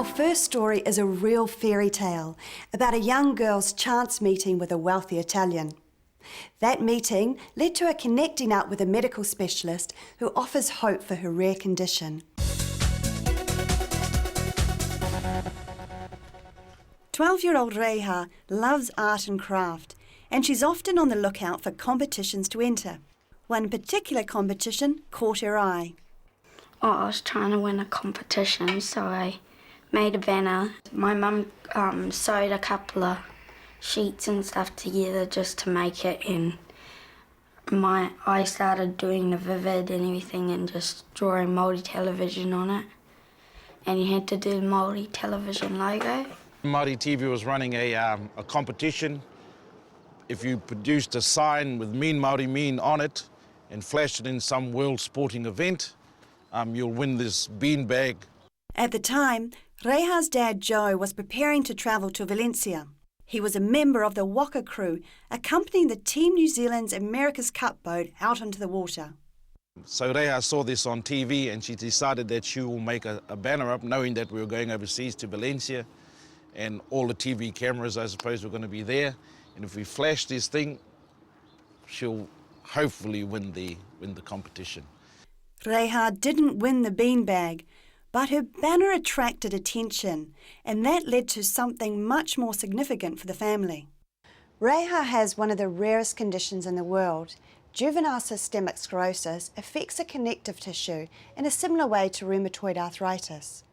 Our first story is a real fairy tale about a young girl's chance meeting with a wealthy Italian. That meeting led to her connecting up with a medical specialist who offers hope for her rare condition. 12-year-old Reiha loves art and craft, and she's often on the lookout for competitions to enter. One particular competition caught her eye. I was trying to win a competition, so I made a banner. My mum sewed a couple of sheets and stuff together just to make it, and I started doing the vivid and everything and just drawing Māori television on it. And you had to do the Māori television logo. Māori TV was running a competition. If you produced a sign with Mean Māori Mean on it and flashed it in some world sporting event, you'll win this beanbag. At the time, Reiha's dad Joe was preparing to travel to Valencia. He was a member of the Waka crew, accompanying the Team New Zealand's America's Cup boat out onto the water. So Reiha saw this on TV and she decided that she will make a banner up, knowing that we were going overseas to Valencia and all the TV cameras, I suppose, were going to be there. And if we flash this thing, she'll hopefully win the competition. Reiha didn't win the beanbag, but her banner attracted attention, and that led to something much more significant for the family. Reiha has one of the rarest conditions in the world. Juvenile systemic sclerosis affects the connective tissue in a similar way to rheumatoid arthritis.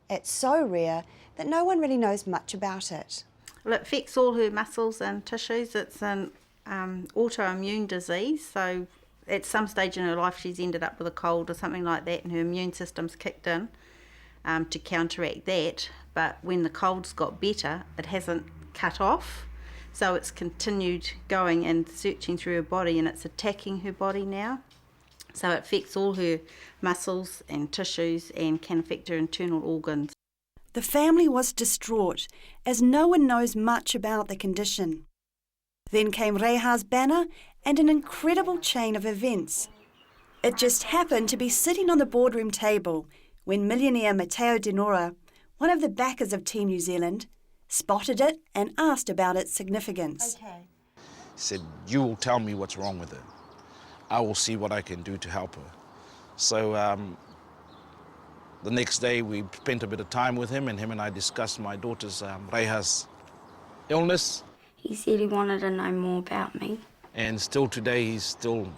It's so rare that no one really knows much about it. Well, it affects all her muscles and tissues. It's an autoimmune disease, so at some stage in her life she's ended up with a cold or something like that, and her immune system's kicked in to counteract that. But when the cold's got better, it hasn't cut off, so it's continued going and searching through her body, and it's attacking her body now. So it affects all her muscles and tissues and can affect her internal organs. The family was distraught, as no one knows much about the condition. Then came Reiha's banner and an incredible chain of events. It just happened to be sitting on the boardroom table when millionaire Matteo De Nora, one of the backers of Team New Zealand, spotted it and asked about its significance. He said, "You will tell me what's wrong with her. I will see what I can do to help her." So the next day we spent a bit of time with him, and him and I discussed my daughter's, Reiha's, illness. He said he wanted to know more about me. And still today he's still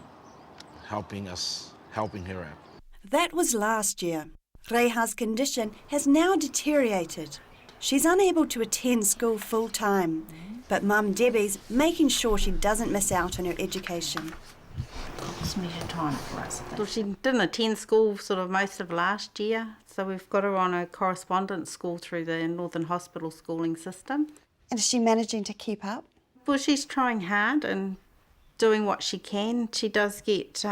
helping her out. That was last year. Reiha's condition has now deteriorated. She's unable to attend school full-time, but Mum Debbie's making sure she doesn't miss out on her education. Just measure time for us. Well, she didn't attend school sort of most of last year, so we've got her on a correspondence school through the Northern Hospital schooling system. And is she managing to keep up? Well, she's trying hard and doing what she can. She does get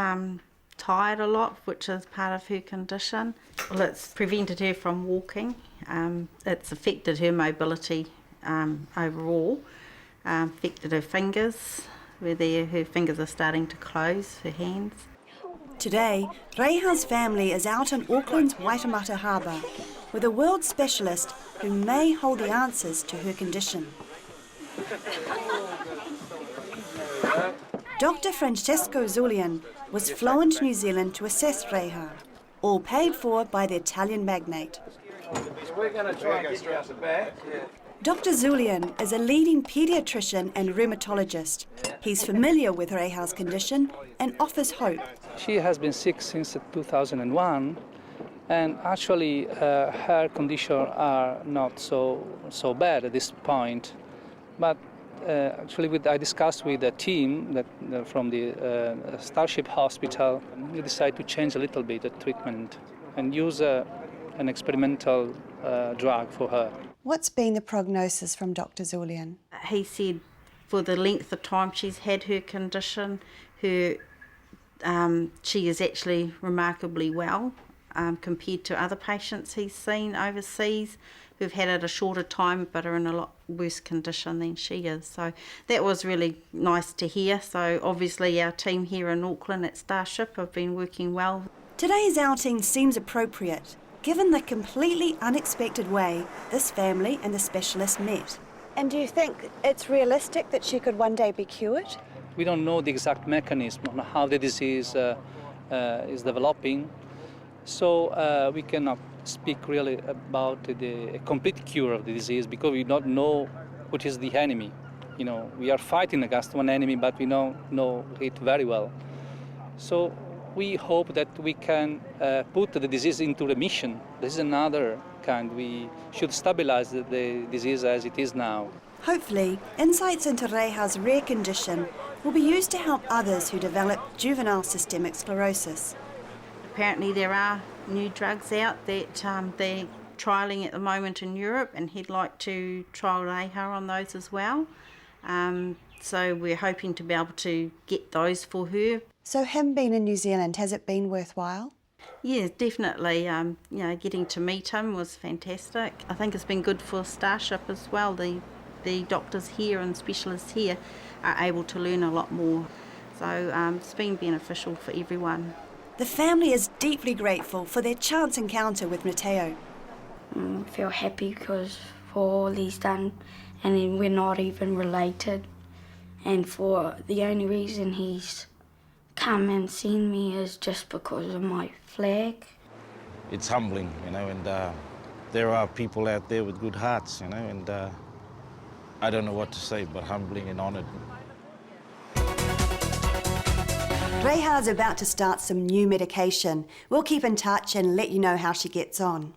tired a lot, which is part of her condition. Well, it's prevented her from walking. It's affected her mobility overall, affected her fingers, where her fingers are starting to close, her hands. Today, Reiha's family is out in Auckland's Waitemata Harbour with a world specialist who may hold the answers to her condition. Dr. Francesco Zulian was flown to New Zealand to assess Reiha, all paid for by the Italian magnate. We're going to try and get you out the back. Dr. Zulian is a leading paediatrician and rheumatologist. He's familiar with Reiha's condition and offers hope. She has been sick since 2001, and actually her condition are not so bad at this point. But actually, I discussed with the team from the Starship Hospital. We decided to change a little bit the treatment and use an experimental drug for her. What's been the prognosis from Dr. Zulian? He said for the length of time she's had her condition, she is actually remarkably well compared to other patients he's seen overseas who've had it a shorter time but are in a lot worse condition than she is. So that was really nice to hear. So obviously our team here in Auckland at Starship have been working well. Today's outing seems appropriate. given the completely unexpected way this family and the specialist met. And do you think it's realistic that she could one day be cured? We don't know the exact mechanism on how the disease is developing, so we cannot speak really about the complete cure of the disease because we don't know what is the enemy. You know, we are fighting against one enemy, but we don't know it very well. So we hope that we can put the disease into remission. This is another kind. We should stabilize the disease as it is now. Hopefully, insights into Reiha's rare condition will be used to help others who develop juvenile systemic sclerosis. Apparently there are new drugs out that they're trialling at the moment in Europe, and he'd like to trial Reiha on those as well. So we're hoping to be able to get those for her. So him being in New Zealand, has it been worthwhile? Yeah, definitely. You know, getting to meet him was fantastic. I think it's been good for starship as well. The doctors here and specialists here are able to learn a lot more. So it's been beneficial for everyone. The family is deeply grateful for their chance encounter with Matteo. I feel happy because for all he's done, and then we're not even related. And for the only reason he's come and seen me is just because of my flag. It's humbling, you know, and there are people out there with good hearts, you know, and I don't know what to say, but humbling and honoured. Reiha's about to start some new medication. We'll keep in touch and let you know how she gets on.